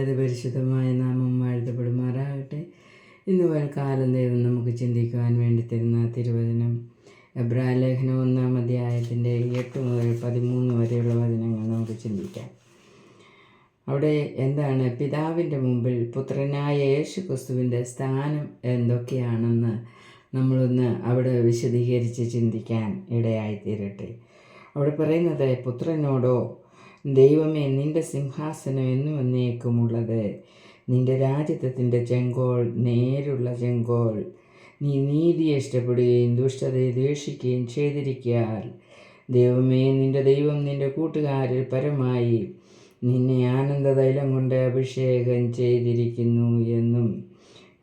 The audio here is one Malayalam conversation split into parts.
കർത്താവിൻ്റേത് പരിശുദ്ധമായ നാമം വാഴ്ത്തപ്പെടുമാറാകട്ടെ. ഇന്ന് കാലം ദൈവം നമുക്ക് ചിന്തിക്കുവാൻ വേണ്ടി തരുന്ന തിരുവചനം എബ്രായ ലേഖനം 1-ാം അധ്യായത്തിൻ്റെ 8 മുതൽ 13 വരെയുള്ള വചനങ്ങൾ നമുക്ക് ചിന്തിക്കാം. അവിടെ എന്താണ് പിതാവിൻ്റെ മുമ്പിൽ പുത്രനായ യേശു ക്രിസ്തുവിൻ്റെ സ്ഥാനം എന്തൊക്കെയാണെന്ന് നമ്മളൊന്ന് അവിടെ വിശദീകരിച്ച് ചിന്തിക്കാൻ ഇടയായിത്തീരട്ടെ. അവിടെ പറയുന്നത്, പുത്രനോടോ, ദൈവമേ, നിന്റെ സിംഹാസനം എന്നും എന്നേക്കുമുള്ളത്, നിന്റെ രാജ്യത്വത്തിൻ്റെ ചെങ്കോൽ നേരുള്ള ചെങ്കോൽ, നീ നീതിയെ ഇഷ്ടപ്പെടുകയും ദുഷ്ടതയെ ദ്വേഷിക്കുകയും ചെയ്തിരിക്കയാൽ, ദൈവമേ, നിന്റെ ദൈവം നിന്റെ കൂട്ടുകാരിൽ പരമായി നിന്നെ ആനന്ദതൈലം കൊണ്ട് അഭിഷേകം ചെയ്തിരിക്കുന്നു എന്നും,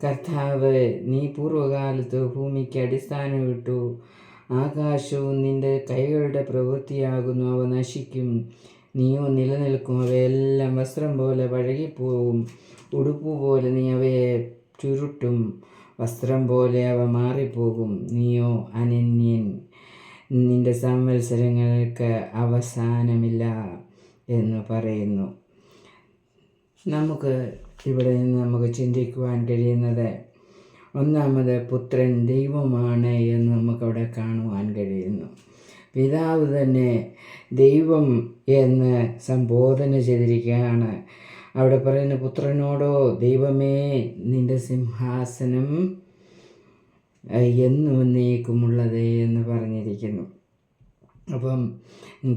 കർത്താവ്, നീ പൂർവ്വകാലത്ത് ഭൂമിക്ക് അടിസ്ഥാനം ഇട്ടു, ആകാശവും നിന്റെ കൈകളുടെ പ്രവൃത്തിയാകുന്നു, അവ നശിക്കും, നീയോ നിലനിൽക്കും, അവയെല്ലാം വസ്ത്രം പോലെ പഴകിപ്പോവും, ഉടുപ്പ് പോലെ നീ അവയെ ചുരുട്ടും, വസ്ത്രം പോലെ അവ മാറിപ്പോകും, നീയോ അനന്യൻ, നിന്റെ സംവത്സരങ്ങൾക്ക് അവസാനമില്ല എന്ന് പറയുന്നു. നമുക്ക് ഇവിടെ നിന്ന് നമുക്ക് ചിന്തിക്കുവാൻ കഴിയുന്നത്, ഒന്നാമത് പുത്രൻ ദൈവമാണ് എന്ന് നമുക്കവിടെ കാണുവാൻ കഴിയുന്നു. പിതാവ് തന്നെ ദൈവം എന്ന് സംബോധന ചെയ്തിരിക്കുകയാണ്. അവിടെ പറയുന്ന, പുത്രനോടോ, ദൈവമേ, നിന്റെ സിംഹാസനം എന്നും എന്നേക്കുമുള്ളത് എന്ന് പറഞ്ഞിരിക്കുന്നു. അപ്പം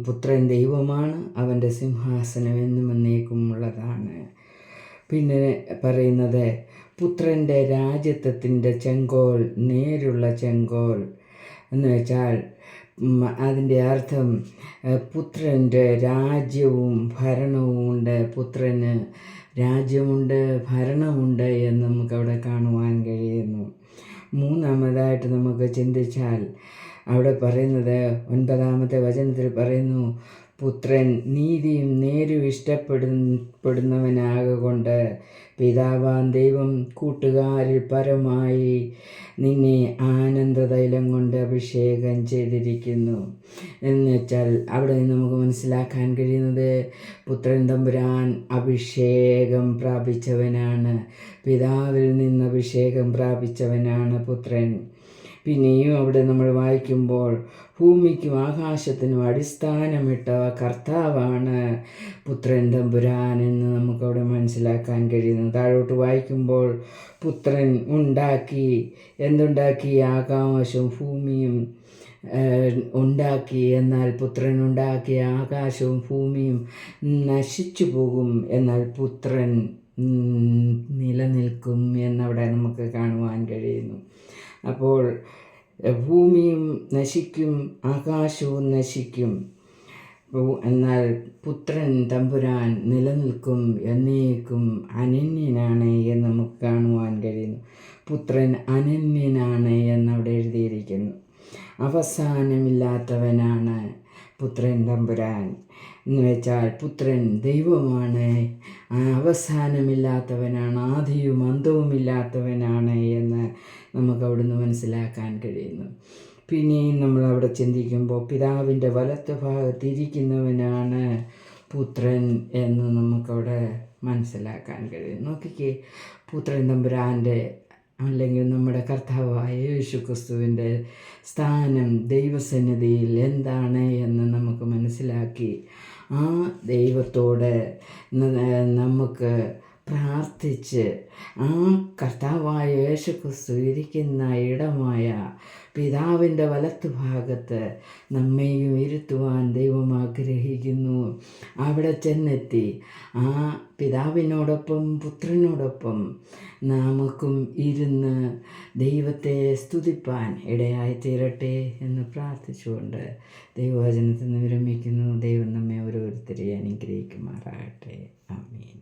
പുത്രൻ ദൈവമാണ്, അവൻ്റെ സിംഹാസനം എന്നും എന്നേക്കുമുള്ളതാണ്. പിന്നെ പറയുന്നത്, പുത്രൻ്റെ രാജ്യത്വത്തിൻ്റെ ചെങ്കോൽ നേരുള്ള ചെങ്കോൽ എന്ന് വെച്ചാൽ അതിൻ്റെ അർത്ഥം പുത്രൻ്റെ രാജ്യവും ഭരണവും ഉണ്ട്, പുത്രന് രാജ്യമുണ്ട്, ഭരണമുണ്ട് എന്ന് നമുക്കവിടെ കാണുവാൻ കഴിയുന്നു. മൂന്നാമതായിട്ട് നമുക്ക് ചിന്തിച്ചാൽ അവിടെ പറയുന്നത് 9-ാമത്തെ വചനത്തിൽ പറയുന്നു, പുത്രൻ നീതിയും നേരും ഇഷ്ടപ്പെടുന്നവനാകൊണ്ട് പിതാവാൻ ദൈവം കൂട്ടുകാരിൽ പരമായി നിന്നെ ആനന്ദതൈലം കൊണ്ട് അഭിഷേകം ചെയ്തിരിക്കുന്നു എന്ന് വെച്ചാൽ അവിടെ നിന്ന് നമുക്ക് മനസ്സിലാക്കാൻ കഴിയുന്നത്, പുത്രൻ തമ്പുരാൻ അഭിഷേകം പ്രാപിച്ചവനാണ്, പിതാവിൽ നിന്ന് അഭിഷേകം പ്രാപിച്ചവനാണ് പുത്രൻ. പിന്നെയും അവിടെ നമ്മൾ വായിക്കുമ്പോൾ, ഭൂമിക്കും ആകാശത്തിനും അടിസ്ഥാനമിട്ട കർത്താവാണ് പുത്രൻ തമ്പുരാൻ എന്ന് നമുക്കവിടെ മനസ്സിലാക്കാൻ കഴിയുന്നു. താഴോട്ട് വായിക്കുമ്പോൾ, പുത്രൻ എന്തുണ്ടാക്കി? ആകാശവും ഭൂമിയും ഉണ്ടാക്കി. എന്നാൽ പുത്രൻ ഉണ്ടാക്കിയ ആകാശവും ഭൂമിയും നശിച്ചു പോകും, എന്നാൽ പുത്രൻ നിലനിൽക്കും എന്നവിടെ നമുക്ക് കാണുവാൻ കഴിയുന്നു. അപ്പോൾ ഭൂമിയും നശിക്കും, ആകാശവും നശിക്കും, എന്നാൽ പുത്രൻ തമ്പുരാൻ നിലനിൽക്കും, എന്നേക്കും അനന്യനാണ് എന്ന് നമുക്ക് കാണുവാൻ കഴിയുന്നു. പുത്രൻ അനന്യനാണ് എന്നവിടെ എഴുതിയിരിക്കുന്നു. അവസാനമില്ലാത്തവനാണ് പുത്രൻ തമ്പുരാൻ എന്ന് വെച്ചാൽ പുത്രൻ ദൈവമാണ്, അവസാനമില്ലാത്തവനാണ്, ആദിയും അന്തവുമില്ലാത്തവനാണ് എന്ന് നമുക്ക് അവിടുന്ന് മനസ്സിലാക്കാൻ കഴിയുന്നു. പിന്നെയും നമ്മളവിടെ ചിന്തിക്കുമ്പോൾ, പിതാവിൻ്റെ വലത്ത് ഭാഗത്തിരിക്കുന്നവനാണ് പുത്രൻ എന്ന് നമുക്കവിടെ മനസ്സിലാക്കാൻ കഴിയും. നോക്കിക്കേ, പുത്രൻ തമ്പുരാൻ്റെ അല്ലെങ്കിൽ നമ്മുടെ കർത്താവായ യേശു ക്രിസ്തുവിൻ്റെ സ്ഥാനം ദൈവസന്നിധിയിൽ എന്താണ് എന്ന് നമുക്ക് മനസ്സിലാക്കി ആ ദൈവത്തോട് നമുക്ക് പ്രാർത്ഥിച്ച് ആ കർത്താവായ യേശു ക്രിസ്തു ഇരിക്കുന്ന ഇടമായ പിതാവിൻ്റെ വലത്തുഭാഗത്ത് നമ്മെയും ഇരുത്തുവാൻ ദൈവം ആഗ്രഹിക്കുന്നു. അവിടെ ചെന്നെത്തി ആ പിതാവിനോടൊപ്പം പുത്രനോടൊപ്പം നമുക്കും ഇരുന്ന് ദൈവത്തെ സ്തുതിപ്പാൻ ഇടയായിത്തീരട്ടെ എന്ന് പ്രാർത്ഥിച്ചുകൊണ്ട് ദൈവവചനത്തിൽ നിന്ന് വിരമിക്കുന്നു. ദൈവം നമ്മെ ഓരോരുത്തരെയും അനുഗ്രഹിക്കുമാറാകട്ടെ. ആമേൻ.